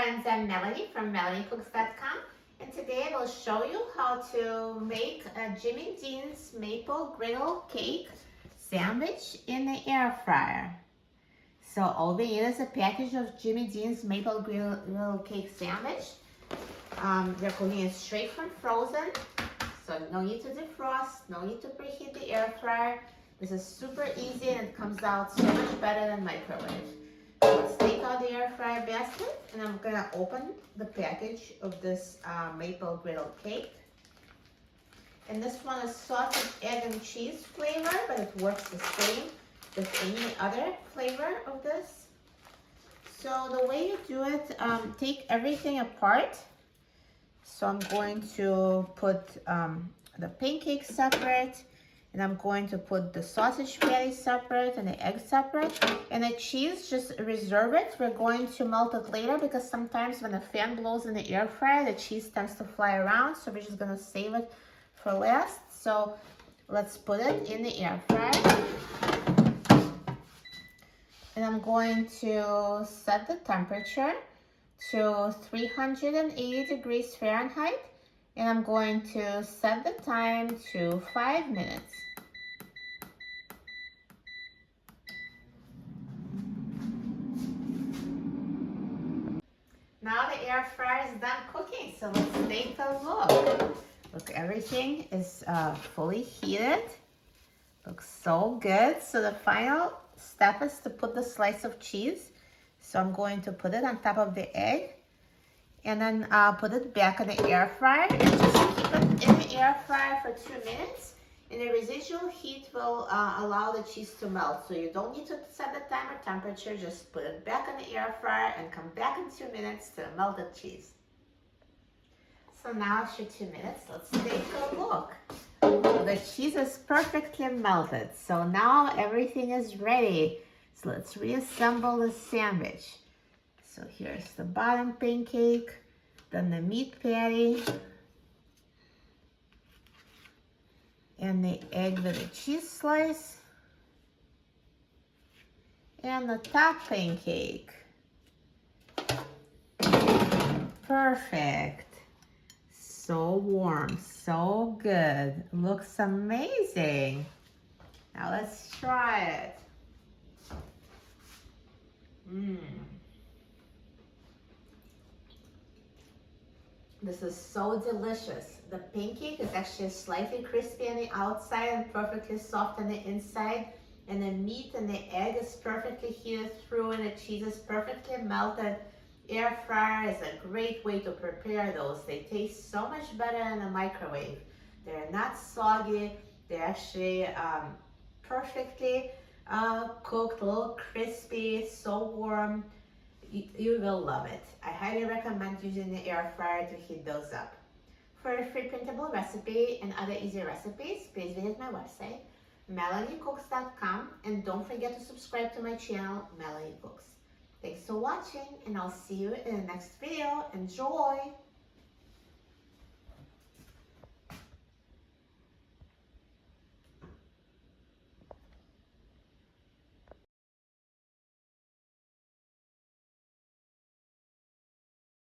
friends, I'm Melanie from melaniecooks.com, and today I will show you how to make a Jimmy Dean's maple griddle cake sandwich in the air fryer. So all we need is a package of Jimmy Dean's maple griddle cake sandwich. They're cooking it straight from frozen, so no need to defrost, no need to preheat the air fryer. This is super easy and it comes out so much better than microwave. Let's take out the air fryer basket, and I'm gonna open the package of this maple griddle cake. And this one is sausage, egg, and cheese flavor, but it works the same with any other flavor of this. So the way you do it, take everything apart. So I'm going to put the pancake separate, and I'm going to put the sausage patty separate and the egg separate. And the cheese, just reserve it. We're going to melt it later because sometimes when the fan blows in the air fryer, the cheese tends to fly around. So we're just gonna save it for last. So let's put it in the air fryer. And I'm going to set the temperature to 380 degrees Fahrenheit. And I'm going to set the time to 5 minutes. Now the air fryer is done cooking, so let's take a look. Look, everything is fully heated. Looks so good. So the final step is to put the slice of cheese. So I'm going to put it on top of the egg, and then put it back in the air fryer, and just keep it in the air fryer for 2 minutes. And the residual heat will allow the cheese to melt. So you don't need to set the timer temperature, just put it back in the air fryer and come back in 2 minutes to melt the cheese. So now after 2 minutes, let's take a look. The cheese is perfectly melted. So now everything is ready. So let's reassemble the sandwich. So here's the bottom pancake, then the meat patty, and the egg with the cheese slice, and the top pancake. Perfect. So warm, so good. Looks amazing. Now let's try it. This is so delicious. The pancake is actually slightly crispy on the outside and perfectly soft on the inside. And the meat and the egg is perfectly heated through, and the cheese is perfectly melted. Air fryer is a great way to prepare those. They taste so much better in the microwave. They're not soggy. They're actually perfectly cooked, a little crispy, so warm. You will love it. I highly recommend using the air fryer to heat those up. For a free printable recipe and other easy recipes, please visit my website, melaniecooks.com, and don't forget to subscribe to my channel, Melanie Cooks. Thanks for watching, and I'll see you in the next video. Enjoy!